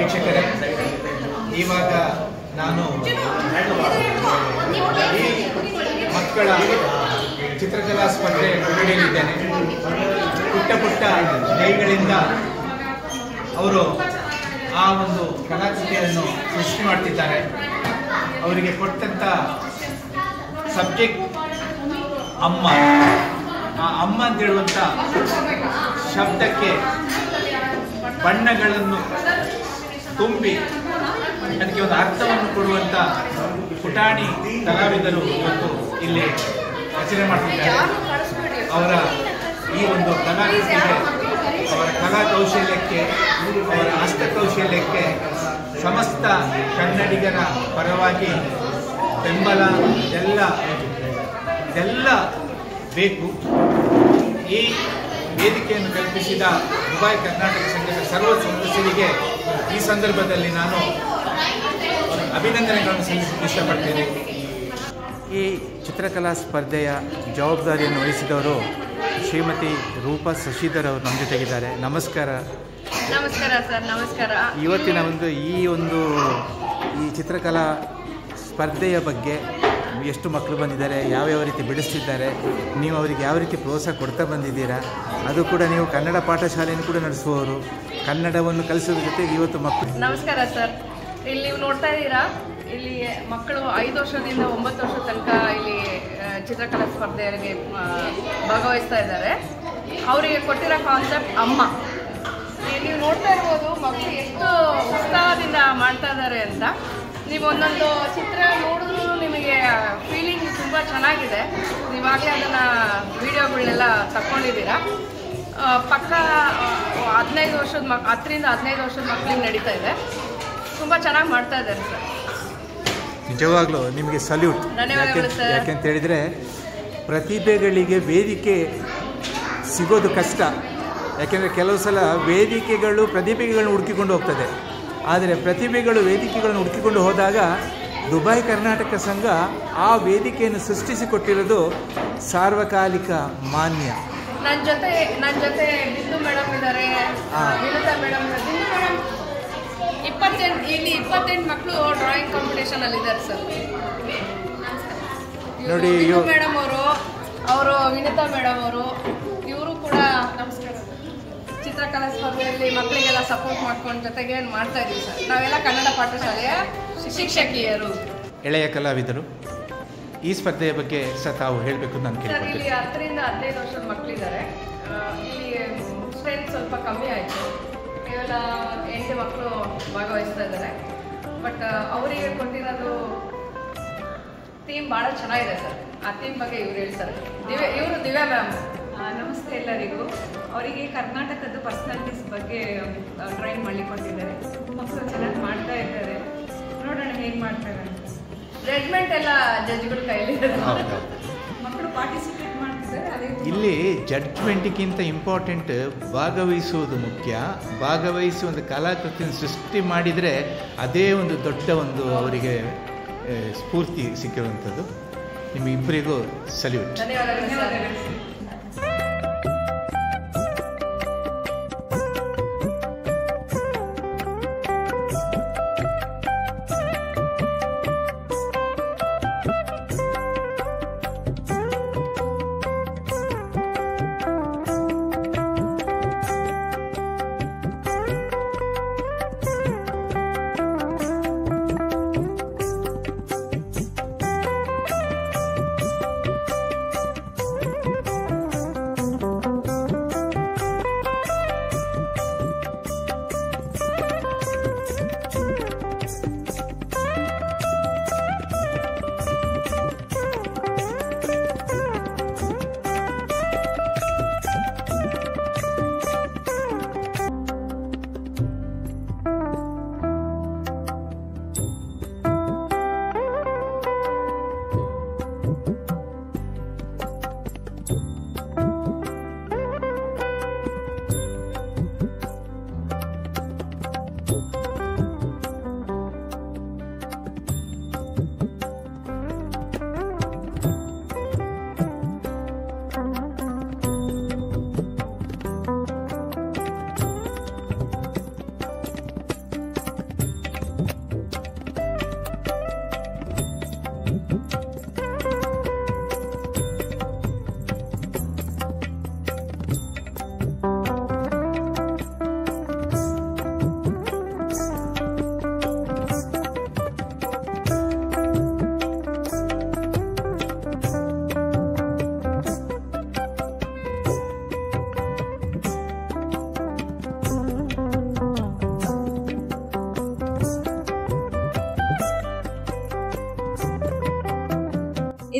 ವೀಕ್ಷಕರೇ, ಇವಾಗ ನಾನು ಈ ಮಕ್ಕಳ ಚಿತ್ರಕಲಾ ಸ್ಪರ್ಧೆ ನಡೆಯಲಿದ್ದೇನೆ. ಪುಟ್ಟ ಪುಟ್ಟ ಕೈಗಳಿಂದ ಅವರು ಆ ಒಂದು ಕಲಾಕೃತಿಯನ್ನು ಸೃಷ್ಟಿ ಮಾಡ್ತಿದ್ದಾರೆ. ಅವರಿಗೆ ಕೊಟ್ಟಂಥ ಸಬ್ಜೆಕ್ಟ್ ಅಮ್ಮ. ಆ ಅಮ್ಮ ಅಂತ ಹೇಳುವಂಥ ಶಬ್ದಕ್ಕೆ ಬಣ್ಣಗಳನ್ನು ತುಂಬಿ ಅದಕ್ಕೆ ಒಂದು ಅರ್ಥವನ್ನು ಕೊಡುವಂಥ ಪುಟಾಣಿ ಕಲಾವಿದರು ಇವತ್ತು ಇಲ್ಲಿ ರಚನೆ ಮಾಡ್ತಿದ್ದಾರೆ. ಅವರ ಈ ಒಂದು ಕಲಾಕೃತಿಗೆ, ಅವರ ಕಲಾ ಕೌಶಲ್ಯಕ್ಕೆ, ಅವರ ಹಸ್ತಕೌಶಲ್ಯಕ್ಕೆ ಸಮಸ್ತ ಕನ್ನಡಿಗರ ಪರವಾಗಿ ಬೆಂಬಲ ಇದೆಲ್ಲ ಬೇಕು. ಈ ವೇದಿಕೆಯನ್ನು ಕಲ್ಪಿಸಿದ ದುಬೈ ಕರ್ನಾಟಕ ಸಂಘದ ಸರ್ವ ಸದಸ್ಯರಿಗೆ ಈ ಸಂದರ್ಭದಲ್ಲಿ ನಾನು ಅಭಿನಂದನೆಗಳನ್ನು ಸಲ್ಲಿಸಲು ಇಷ್ಟಪಡ್ತೇನೆ. ಈ ಚಿತ್ರಕಲಾ ಸ್ಪರ್ಧೆಯ ಜವಾಬ್ದಾರಿಯನ್ನು ವಹಿಸಿದವರು ಶ್ರೀಮತಿ ರೂಪಾ ಶಶಿಧರ್ ಅವರು ನಮ್ಮ ಜೊತೆಗಿದ್ದಾರೆ. ನಮಸ್ಕಾರ. ನಮಸ್ಕಾರ ಸರ್. ನಮಸ್ಕಾರ. ಇವತ್ತಿನ ಈ ಚಿತ್ರಕಲಾ ಸ್ಪರ್ಧೆಯ ಬಗ್ಗೆ ಎಷ್ಟು ಮಕ್ಕಳು ಬಂದಿದ್ದಾರೆ, ಯಾವ್ಯಾವ ರೀತಿ ಬಿಡಿಸ್ತಿದ್ದಾರೆ, ನೀವು ಅವರಿಗೆ ಯಾವ ರೀತಿ ಪ್ರೋತ್ಸಾಹ ಕೊಡ್ತಾ ಬಂದಿದ್ದೀರಾ, ಅದು ಕೂಡ ನೀವು ಕನ್ನಡ ಪಾಠಶಾಲೆಯನ್ನು ಕೂಡ ನಡೆಸುವವರು, ಕನ್ನಡವನ್ನು ಕಲಿಸೋದ್ರ ಜೊತೆಗೆ ಇವತ್ತು ಮಕ್ಕಳು. ನಮಸ್ಕಾರ ಸರ್. ಇಲ್ಲಿ ನೀವು ನೋಡ್ತಾ ಇದ್ದೀರಾ, ಇಲ್ಲಿ ಮಕ್ಕಳು 5 ವರ್ಷದಿಂದ 9 ವರ್ಷ ತನಕ ಇಲ್ಲಿ ಚಿತ್ರಕಲಾ ಸ್ಪರ್ಧೆಗೆ ಭಾಗವಹಿಸ್ತಾ ಇದ್ದಾರೆ. ಅವರಿಗೆ ಕೊಟ್ಟಿರೋ ಕಾನ್ಸೆಪ್ಟ್ ಅಮ್ಮ. ನೀವು ನೋಡ್ತಾ ಇರ್ಬೋದು ಮಕ್ಕಳು ಎಷ್ಟು ಉತ್ಸಾಹದಿಂದ ಮಾಡ್ತಾ ಇದ್ದಾರೆ ಅಂತ. ನೀವು ಒಂದೊಂದು ಚಿತ್ರ ನೋಡಿದ್ರು ನಿಮಗೆ ಫೀಲಿಂಗ್ ತುಂಬ ಚೆನ್ನಾಗಿದೆ. ನೀವಾಗಲೇ ಅದನ್ನು ವಿಡಿಯೋಗಳನ್ನೆಲ್ಲ ತಗೊಂಡಿದ್ದೀರಾ. ಪಕ್ಕ 15 ವರ್ಷದ 10ರಿಂದ 15 ವರ್ಷದ ಮಕ್ಕಳಿಗೆ ನಡೀತಾ ಇದೆ. ತುಂಬ ಚೆನ್ನಾಗಿ ಮಾಡ್ತಾ ಇದ್ದಾರೆ ಸರ್. ನಿಜವಾಗ್ಲೂ ನಿಮಗೆ ಸಲ್ಯೂಟ್. ಯಾಕೆಂತ ಹೇಳಿದರೆ ಪ್ರತಿಭೆಗಳಿಗೆ ವೇದಿಕೆ ಸಿಗೋದು ಕಷ್ಟ. ಯಾಕೆಂದರೆ ಕೆಲವು ಸಲ ವೇದಿಕೆಗಳು ಪ್ರತಿಭೆಗಳನ್ನು ಹುಡುಕಿಕೊಂಡು ಹೋಗ್ತದೆ. ಆದರೆ ಪ್ರತಿಭೆಗಳು ವೇದಿಕೆಗಳನ್ನು ಹುಡುಕಿಕೊಂಡು ಹೋದಾಗ ದುಬೈ ಕರ್ನಾಟಕ ಸಂಘ ಆ ವೇದಿಕೆಯನ್ನು ಸೃಷ್ಟಿಸಿಕೊಟ್ಟಿರೋದು ಸಾರ್ವಕಾಲಿಕ ಮಾನ್ಯ. ನನ್ನ ಜೊತೆ ಬಿಂದು ಮೇಡಮ್ ಇದ್ದಾರೆ, ವಿನುತಾ ಮೇಡಮ್. ಬಿಂದು ಮೇಡಮ್ 28 ಮಕ್ಕಳು ಡ್ರಾಯಿಂಗ್ ಕಾಂಪಿಟೇಷನ್ ಅಲ್ಲಿ ಇದ್ದಾರೆ ಸರ್. ನೋಡಿ, ಬಿಂದು ಮೇಡಮ್ ಅವರು ವಿನುತಾ ಮೇಡಮ್ ಅವರು, ಇವರು ಕೂಡ ನಮಸ್ಕಾರ. ಚಿತ್ರಕಲಾ ಸ್ಪರ್ಧೆಯಲ್ಲಿ ಮಕ್ಕಳಿಗೆಲ್ಲ ಸಪೋರ್ಟ್ ಮಾಡ್ಕೊಂಡು ಜೊತೆಗೆ ಮಾಡ್ತಾ ಇದ್ದೀವಿ ಸರ್. ನಾವೆಲ್ಲ ಕನ್ನಡ ಪಾಠಶಾಲೆಯ ಶಿಕ್ಷಕಿಯರು, ಎಳೆಯ ಕಲಾವಿದರು. ಈ ಸ್ಪರ್ಧೆಯ ಬಗ್ಗೆ ತಾವು ಹೇಳಬೇಕು ಅಂತ ನಾನು ಕೇಳ್ತೀನಿ. ಇಲ್ಲಿ 10ರಿಂದ 15 ವರ್ಷದ ಮಕ್ಕಳಿದ್ದಾರೆ. ಇಲ್ಲಿ ಸ್ಟ್ರೆಂತ್ ಸ್ವಲ್ಪ ಕಮ್ಮಿ ಆಯಿತು. ಕೇವಲ 8 ಮಕ್ಕಳು ಭಾಗವಹಿಸ್ತಾ ಇದ್ದಾರೆ. ಬಟ್ ಅವರಿಗೆ ಕೊಟ್ಟಿರೋದು ಥೀಮ್ ಭಾಳ ಚೆನ್ನಾಗಿದೆ ಸರ್. ಆ ಥೀಮ್ ಬಗ್ಗೆ ಇವ್ರು ಹೇಳ್ತಾರೆ. ದಿವ್ಯಾ ಮ್ಯಾಮ್. ನಮಸ್ತೆ ಎಲ್ಲರಿಗೂ. ಅವರಿಗೆ ಕರ್ನಾಟಕದ ಪರ್ಸನಾಲಿಟೀಸ್ ಬಗ್ಗೆ ಟ್ರೈನ್ ಮಾಡಿಕೊಂಡಿದ್ದಾರೆ. ಮಕ್ಕಳು ಚೆನ್ನಾಗಿ ಮಾಡ್ತಾ ಇದ್ದಾರೆ. ನೋಡೋಣ ಹೇಗೆ ಮಾಡ್ತಾರೆ ಅಂತ. ಜಡ್ಜ್ಮೆಂಟ್ ಎಲ್ಲ ಜಡ್ಜ್ಗಳ ಕೈಲಿ ಮಕ್ಕಳು ಪಾರ್ಟಿಸಿಪೇಟ್ ಮಾಡ್ತಿದ್ದಾರೆ. ಇಲ್ಲಿ ಜಡ್ಜ್ಮೆಂಟ್ಗಿಂತ ಇಂಪಾರ್ಟೆಂಟ್ ಭಾಗವಹಿಸುವುದು ಮುಖ್ಯ. ಭಾಗವಹಿಸಿ ಒಂದು ಕಲಾಕೃತಿಯನ್ನು ಸೃಷ್ಟಿ ಮಾಡಿದರೆ ಅದೇ ಒಂದು ದೊಡ್ಡ ಅವರಿಗೆ ಸ್ಫೂರ್ತಿ ಸಿಕ್ಕಿರುವಂಥದ್ದು. ನಿಮ್ಮಿಬ್ಬರಿಗೂ ಸಲ್ಯೂಟ್. ಧನ್ಯವಾದಗಳು.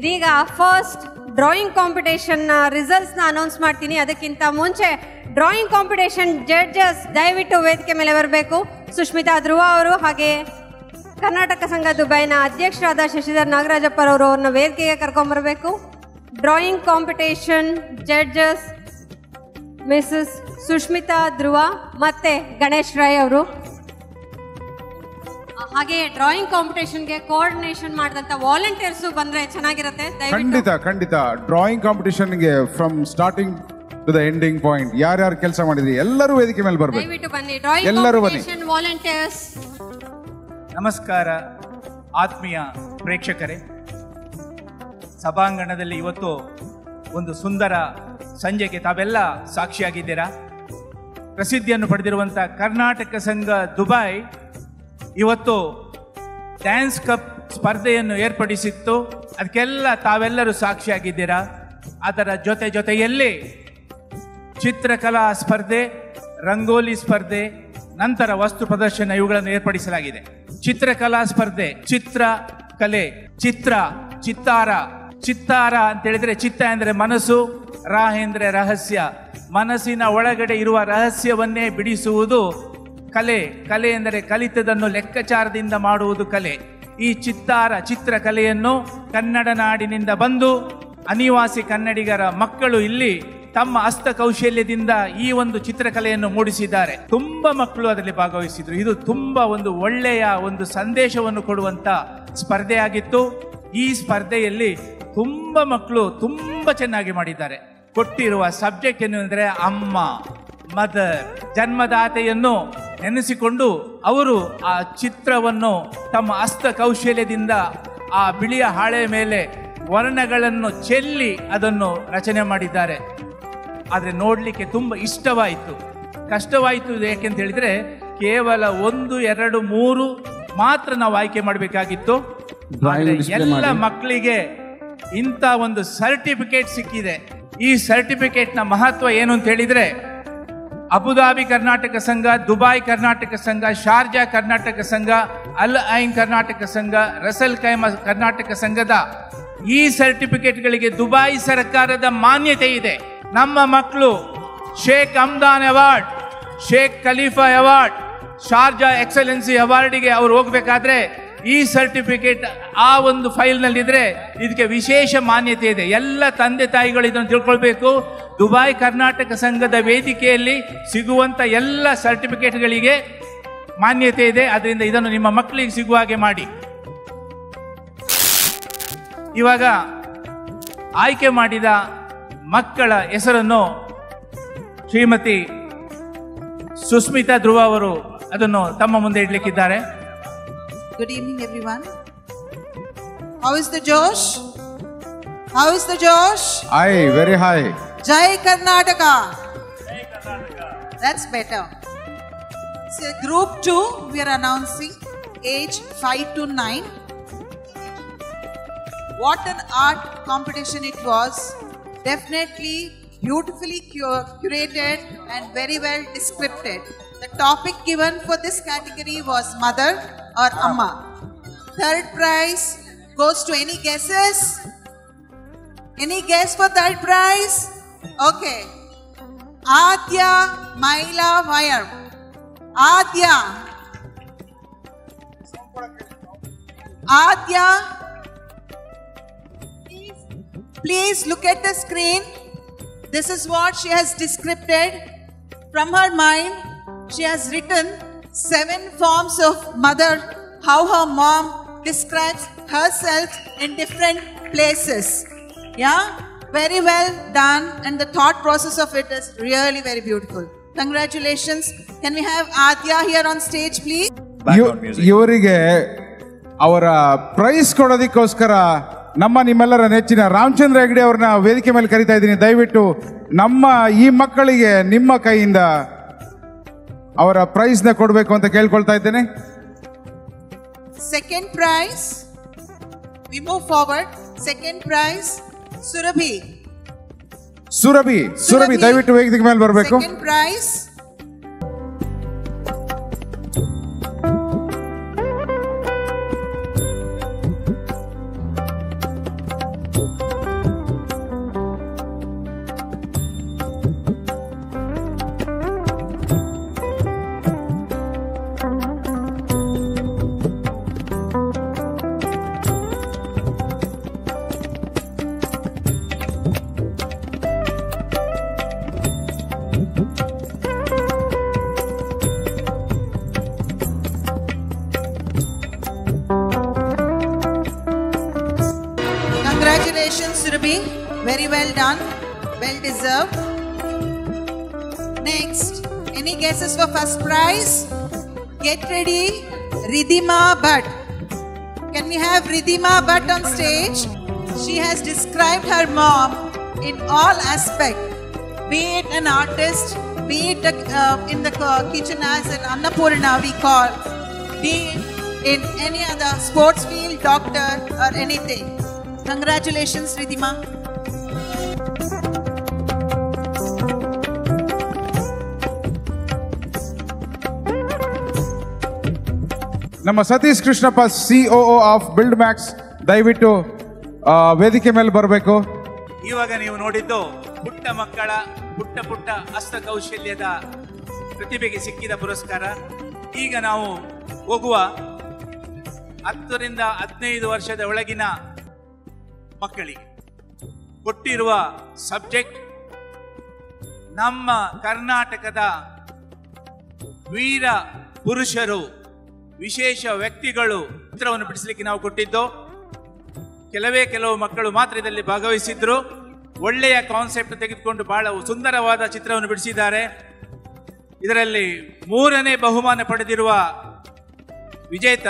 ಇದೀಗ ಫಸ್ಟ್ ಡ್ರಾಯಿಂಗ್ ಕಾಂಪಿಟೇಷನ್ ರಿಸಲ್ಟ್ಸ್ನ ಅನೌನ್ಸ್ ಮಾಡ್ತೀನಿ. ಅದಕ್ಕಿಂತ ಮುಂಚೆ ಡ್ರಾಯಿಂಗ್ ಕಾಂಪಿಟೇಷನ್ ಜಡ್ಜಸ್ ದಯವಿಟ್ಟು ವೇದಿಕೆ ಮೇಲೆ ಬರಬೇಕು. ಸುಷ್ಮಿತಾ ಧ್ರುವ ಅವರು ಹಾಗೆ ಕರ್ನಾಟಕ ಸಂಘ ದುಬೈನ ಅಧ್ಯಕ್ಷರಾದ ಶಶಿಧರ್ ನಾಗರಾಜಪ್ಪರವರು ಅವ್ರನ್ನ ವೇದಿಕೆಗೆ ಕರ್ಕೊಂಬರಬೇಕು. Drawing competition judges Mrs Sushmita Dhruva ಮತ್ತೆ ಗಣೇಶ್ ರಾಯ್ ಅವರು. ಹಾಗೆ ಡ್ರಾಯಿಂಗ್ ಕಾಂಪಿಟೇಷನ್ಗೆ ಕೋಆರ್ಡಿನೇಷನ್ ಮಾಡಿದಂತ ವಾಲಂಟಿಯರ್ಸ್ ಬಂದ್ರೆ ಚೆನ್ನಾಗಿರುತ್ತೆ. ಖಂಡಿತ ಡ್ರಾಯಿಂಗ್ ಕಾಂಪಿಟೇಷನ್ಗೆ from starting to the ending point ಯಾರ್ಯಾರು ಕೆಲಸ ಮಾಡಿದ್ರಿ ಎಲ್ಲರೂ ವೇದಿಕೆ ಮೇಲೆ ಬರಬೇಕು. ದಯವಿಟ್ಟು ಬನ್ನಿ ಡ್ರಾಯಿಂಗ್ ಕಾಂಪಿಟೇಷನ್ ವಾಲಂಟಿಯರ್ಸ್. ನಮಸ್ಕಾರ ಆತ್ಮೀಯ ಪ್ರೇಕ್ಷಕರೇ, ಸಭಾಂಗಣದಲ್ಲಿ ಇವತ್ತು ಒಂದು ಸುಂದರ ಸಂಜೆಗೆ ತಾವೆಲ್ಲ ಸಾಕ್ಷಿಯಾಗಿದ್ದೀರಾ. ಪ್ರಸಿದ್ಧಿಯನ್ನು ಪಡೆದಿರುವಂಥ ಕರ್ನಾಟಕ ಸಂಘ ದುಬೈ ಇವತ್ತು ಡ್ಯಾನ್ಸ್ ಕಪ್ ಸ್ಪರ್ಧೆಯನ್ನು ಏರ್ಪಡಿಸಿತ್ತು. ಅದಕ್ಕೆಲ್ಲ ತಾವೆಲ್ಲರೂ ಸಾಕ್ಷಿಯಾಗಿದ್ದೀರಾ. ಅದರ ಜೊತೆಯಲ್ಲಿ ಚಿತ್ರಕಲಾ ಸ್ಪರ್ಧೆ, ರಂಗೋಲಿ ಸ್ಪರ್ಧೆ, ನಂತರ ವಸ್ತು ಪ್ರದರ್ಶನ ಇವುಗಳನ್ನು ಏರ್ಪಡಿಸಲಾಗಿದೆ. ಚಿತ್ರಕಲಾ ಸ್ಪರ್ಧೆ, ಚಿತ್ರಕಲೆ, ಚಿತ್ತಾರ ಅಂತ ಹೇಳಿದ್ರೆ ಚಿತ್ತ ಅಂದರೆ ಮನಸ್ಸು, ರಾ ಎಂದರೆ ರಹಸ್ಯ. ಮನಸ್ಸಿನ ಒಳಗಡೆ ಇರುವ ರಹಸ್ಯವನ್ನೇ ಬಿಡಿಸುವುದು ಕಲೆ ಎಂದರೆ ಕಲಿತದನ್ನು ಲೆಕ್ಕಾಚಾರದಿಂದ ಮಾಡುವುದು ಕಲೆ. ಈ ಚಿತ್ರಕಲೆಯನ್ನು ಕನ್ನಡ ನಾಡಿನಿಂದ ಬಂದು ಅನಿವಾಸಿ ಕನ್ನಡಿಗರ ಮಕ್ಕಳು ಇಲ್ಲಿ ತಮ್ಮ ಹಸ್ತಕೌಶಲ್ಯದಿಂದ ಈ ಒಂದು ಚಿತ್ರಕಲೆಯನ್ನು ಮೂಡಿಸಿದ್ದಾರೆ. ತುಂಬಾ ಮಕ್ಕಳು ಅದರಲ್ಲಿ ಭಾಗವಹಿಸಿದ್ರು. ಇದು ತುಂಬಾ ಒಂದು ಒಳ್ಳೆಯ ಒಂದು ಸಂದೇಶವನ್ನು ಕೊಡುವಂತ ಸ್ಪರ್ಧೆಯಾಗಿತ್ತು. ಈ ಸ್ಪರ್ಧೆಯಲ್ಲಿ ತುಂಬಾ ಮಕ್ಕಳು ತುಂಬಾ ಚೆನ್ನಾಗಿ ಮಾಡಿದ್ದಾರೆ. ಕೊಟ್ಟಿರುವ ಸಬ್ಜೆಕ್ಟ್ ಏನು ಅಂದರೆ ಅಮ್ಮ, ಮದರ್, ಜನ್ಮದಾತೆಯನ್ನು ನೆನೆಸಿಕೊಂಡು ಅವರು ಆ ಚಿತ್ರವನ್ನು ತಮ್ಮ ಹಸ್ತಕೌಶಲ್ಯದಿಂದ ಆ ಬಿಳಿಯ ಹಾಳೆ ಮೇಲೆ ವರ್ಣಗಳನ್ನು ಚೆಲ್ಲಿ ಅದನ್ನು ರಚನೆ ಮಾಡಿದ್ದಾರೆ. ಆದರೆ ನೋಡಲಿಕ್ಕೆ ತುಂಬ ಇಷ್ಟವಾಯಿತು. ಕಷ್ಟವಾಯಿತು ಏಕೆಂತ ಹೇಳಿದರೆ ಕೇವಲ 1, 2, 3 ಮಾತ್ರ ನಾವು ಆಯ್ಕೆ ಮಾಡಬೇಕಾಗಿತ್ತು. ಎಲ್ಲ ಮಕ್ಕಳಿಗೆ ಇಂಥ ಒಂದು ಸರ್ಟಿಫಿಕೇಟ್ ಸಿಕ್ಕಿದೆ. ಈ ಸರ್ಟಿಫಿಕೇಟ್ನ ಮಹತ್ವ ಏನು ಅಂತ ಹೇಳಿದರೆ, ಅಬುದಾಬಿ ಕರ್ನಾಟಕ ಸಂಘ, ದುಬೈ ಕರ್ನಾಟಕ ಸಂಘ, ಶಾರ್ಜಾ ಕರ್ನಾಟಕ ಸಂಘ, ಅಲ್ ಐನ್ ಕರ್ನಾಟಕ ಸಂಘ, ರಸಲ್ ಖೈಮಾ ಕರ್ನಾಟಕ ಸಂಘದ ಈ ಸರ್ಟಿಫಿಕೇಟ್ಗಳಿಗೆ ದುಬೈ ಸರ್ಕಾರದ ಮಾನ್ಯತೆ ಇದೆ. ನಮ್ಮ ಮಕ್ಕಳು Sheikh Hamdan award, Sheikh Khalifa award, Sharjah excellence ಅವಾರ್ಡಿಗೆ ಅವರು ಹೋಗ್ಬೇಕಾದ್ರೆ ಈ ಸರ್ಟಿಫಿಕೇಟ್ ಆ ಒಂದು ಫೈಲ್ನಲ್ಲಿದ್ರೆ ಇದಕ್ಕೆ ವಿಶೇಷ ಮಾನ್ಯತೆ ಇದೆ. ಎಲ್ಲ ತಂದೆ ತಾಯಿಗಳು ಇದನ್ನು ತಿಳ್ಕೊಳ್ಬೇಕು. ದುಬೈ ಕರ್ನಾಟಕ ಸಂಘದ ವೇದಿಕೆಯಲ್ಲಿ ಸಿಗುವಂಥ ಎಲ್ಲ ಸರ್ಟಿಫಿಕೇಟ್ಗಳಿಗೆ ಮಾನ್ಯತೆ ಇದೆ. ಅದರಿಂದ ಇದನ್ನು ನಿಮ್ಮ ಮಕ್ಕಳಿಗೆ ಸಿಗುವ ಹಾಗೆ ಮಾಡಿ. ಇವಾಗ ಆಯ್ಕೆ ಮಾಡಿದ ಮಕ್ಕಳ ಹೆಸರನ್ನು ಶ್ರೀಮತಿ ಸುಸ್ಮಿತಾ ಧ್ರುವ ಅವರು ಅದನ್ನು ತಮ್ಮ ಮುಂದೆ ಇಡಲಿಕ್ಕಿದ್ದಾರೆ. Good evening, everyone. How is the Josh? How is the Josh? High, very high. Jai Karnataka. Jai Karnataka. That's better. So, Group 2, we are announcing age 5 to 9. What an art competition it was. Definitely beautifully curated and very well described. The topic given for this category was mother or amma. Third prize goes to any guesses? Any guess for third prize? Okay. Adya Maila Vayar. Adya. Adya. Please look at the screen. This is what she has described. From her mind, she has written 7 forms of mother, how her mom describes herself in different places. Yeah, very well done, and the thought process of it is really very beautiful. Congratulations. Can we have Adya here on stage, please? ಇವರಿಗೆ ಅವರ price ಕೊಡೋದಕ್ಕೋಸ್ಕರ ನಿಮ್ಮೆಲ್ಲರ ನೆಚ್ಚಿನ ರಾಮಚಂದ್ರ ಹೆಗ್ಡೆ ಅವ್ರನ್ನ ವೇದಿಕೆ ಮೇಲೆ ಕರೀತಾ ಇದ್ದೀನಿ. ದಯವಿಟ್ಟು ನಮ್ಮ ಈ ಮಕ್ಕಳಿಗೆ ನಿಮ್ಮ ಕೈಯಿಂದ ಅವರ ಪ್ರೈಸ್ ನ ಕೊಡಬೇಕು ಅಂತ ಕೇಳ್ಕೊಳ್ತಾ ಇದ್ದೇನೆ. Second prize, we move forward. Second prize, Surabhi. Surabhi ದಯವಿಟ್ಟು ವೇದಿಕೆ ಮೇಲೆ ಬರಬೇಕು. Second prize. Surbhi, very well done, well deserved. Next, any guesses for first prize? Get ready, Ridhima Bhatt. Can we have Ridhima Bhatt on stage? She has described her mom in all aspects, be it an artist, be it in the kitchen as an Annapurna we call, be it in any other sports field, doctor or anything. Congratulations, Ridhima. ನಮ್ಮ Satish Krishnappa COO of build Max ದಯವಿಟ್ಟು ವೇದಿಕೆ ಮೇಲೆ ಬರಬೇಕು. ಇವಾಗ ನೀವು ನೋಡಿದ್ದು ಪುಟ್ಟ ಮಕ್ಕಳ ಪುಟ್ಟ ಹಸ್ತಕೌಶಲ್ಯದ ಪ್ರತಿಭೆಗೆ ಸಿಕ್ಕಿದ ಪುರಸ್ಕಾರ. ಈಗ ನಾವು ಹೋಗುವ 10 ರಿಂದ 15 ವರ್ಷದ ಒಳಗಿನ ಮಕ್ಕಳಿಗೆ ಕೊಟ್ಟಿರುವ ಸಬ್ಜೆಕ್ಟ್ ನಮ್ಮ ಕರ್ನಾಟಕದ ವೀರ ಪುರುಷರು, ವಿಶೇಷ ವ್ಯಕ್ತಿಗಳು ಚಿತ್ರವನ್ನು ಬಿಡಿಸಲಿಕ್ಕೆ ನಾವು ಕೊಟ್ಟಿದ್ದು. ಕೆಲವು ಮಕ್ಕಳು ಮಾತ್ರ ಇದರಲ್ಲಿ ಭಾಗವಹಿಸಿದ್ರು. ಒಳ್ಳೆಯ ಕಾನ್ಸೆಪ್ಟ್ ತೆಗೆದುಕೊಂಡು ಬಹಳ ಸುಂದರವಾದ ಚಿತ್ರವನ್ನು ಬಿಡಿಸಿದ್ದಾರೆ. ಇದರಲ್ಲಿ 3ನೇ ಬಹುಮಾನ ಪಡೆದಿರುವ ವಿಜೇತ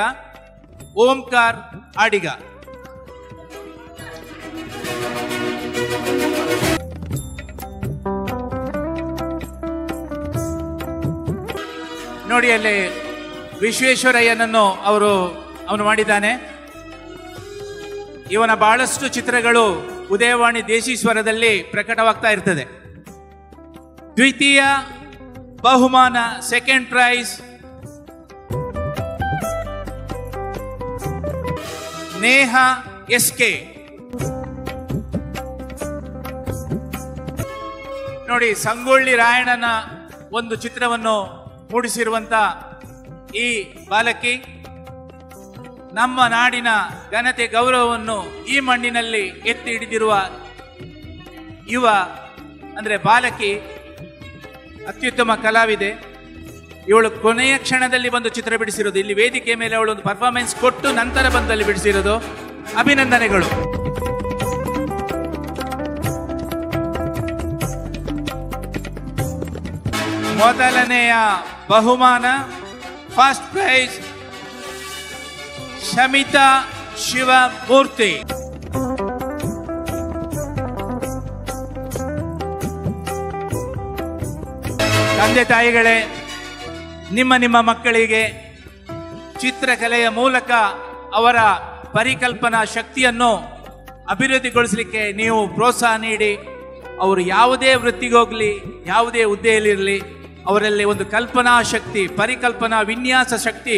ಓಂಕಾರ್ ಆಡಿಗ. ನೋಡಿ, ಅಲ್ಲಿ ವಿಶ್ವೇಶ್ವರಯ್ಯನನ್ನು ಅವನು ಮಾಡಿದ್ದಾನೆ. ಇವನ ಬಹಳಷ್ಟು ಚಿತ್ರಗಳು ಉದಯವಾಣಿ ದೇಶೀಶ್ವರದಲ್ಲಿ ಪ್ರಕಟವಾಗ್ತಾ ಇರ್ತದೆ. ದ್ವಿತೀಯ ಬಹುಮಾನ, ಸೆಕೆಂಡ್ ಪ್ರೈಸ್, ನೇಹಾ SK. ನೋಡಿ, ಸಂಗೊಳ್ಳಿ ರಾಯಣ್ಣನ ಒಂದು ಚಿತ್ರವನ್ನು ಮೂಡಿಸಿರುವಂತ ಈ ಬಾಲಕಿ ನಮ್ಮ ನಾಡಿನ ಘನತೆ ಗೌರವವನ್ನು ಈ ಮಣ್ಣಿನಲ್ಲಿ ಎತ್ತಿ ಹಿಡಿದಿರುವ ಬಾಲಕಿ ಅತ್ಯುತ್ತಮ ಕಲಾವಿದೆ. ಇವಳು ಕೊನೆಯ ಕ್ಷಣದಲ್ಲಿ ಬಂದು ಚಿತ್ರ ಬಿಡಿಸಿರೋದು. ಇಲ್ಲಿ ವೇದಿಕೆ ಮೇಲೆ ಅವಳು ಒಂದು ಪರ್ಫಾರ್ಮೆನ್ಸ್ ಕೊಟ್ಟು ನಂತರ ಬಂದಲ್ಲಿ ಬಿಡಿಸಿರೋದು. ಅಭಿನಂದನೆಗಳು. ಮೊದಲನೆಯ ಬಹುಮಾನ, ಫಸ್ಟ್ ಪ್ರೈಸ್, ಶಮಿತಾ ಶಿವಮೂರ್ತಿ. ತಂದೆ ತಾಯಿಗಳೇ, ನಿಮ್ಮ ಮಕ್ಕಳಿಗೆ ಚಿತ್ರಕಲೆಯ ಮೂಲಕ ಅವರ ಪರಿಕಲ್ಪನಾ ಶಕ್ತಿಯನ್ನು ಅಭಿವೃದ್ಧಿಗೊಳಿಸಲಿಕ್ಕೆ ನೀವು ಪ್ರೋತ್ಸಾಹ ನೀಡಿ. ಅವರು ಯಾವುದೇ ವೃತ್ತಿಗೋಗಲಿ, ಯಾವುದೇ ಹುದ್ದೆಯಲ್ಲಿರಲಿ, ಅವರಲ್ಲಿ ಒಂದು ಕಲ್ಪನಾ ಶಕ್ತಿ, ಪರಿಕಲ್ಪನಾ ವಿನ್ಯಾಸ ಶಕ್ತಿ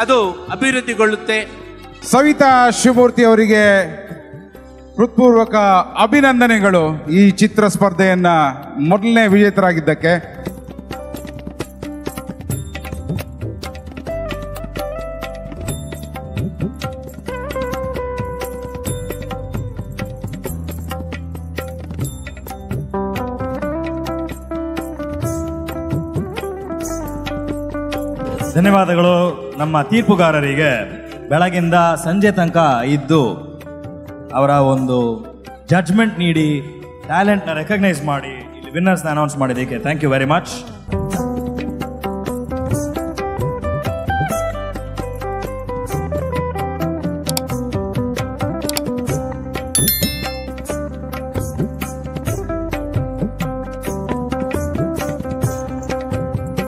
ಅದು ಅಭಿವೃದ್ಧಿಗೊಳ್ಳುತ್ತೆ. ಸವಿತಾ ಶಿವಮೂರ್ತಿ ಅವರಿಗೆ ಹೃತ್ಪೂರ್ವಕ ಅಭಿನಂದನೆಗಳು ಈ ಚಿತ್ರ ಸ್ಪರ್ಧೆಯನ್ನ ಮೊದಲನೇ ವಿಜೇತರಾಗಿದ್ದಕ್ಕೆ. ಧನ್ಯವಾದಗಳು ನಮ್ಮ ತೀರ್ಪುಗಾರರಿಗೆ. ಬೆಳಗಿಂದ ಸಂಜೆ ತನಕ ಇದ್ದು ಅವರ ಒಂದು ಜಡ್ಜ್ಮೆಂಟ್ ನೀಡಿ ಟ್ಯಾಲೆಂಟ್ನ ರೆಕಗ್ನೈಸ್ ಮಾಡಿ ಇಲ್ಲಿ ವಿನ್ನರ್ಸ್ನ ಅನೌನ್ಸ್ ಮಾಡಿದ್ದಕ್ಕೆ ಥ್ಯಾಂಕ್ ಯು ವೆರಿ ಮಚ್.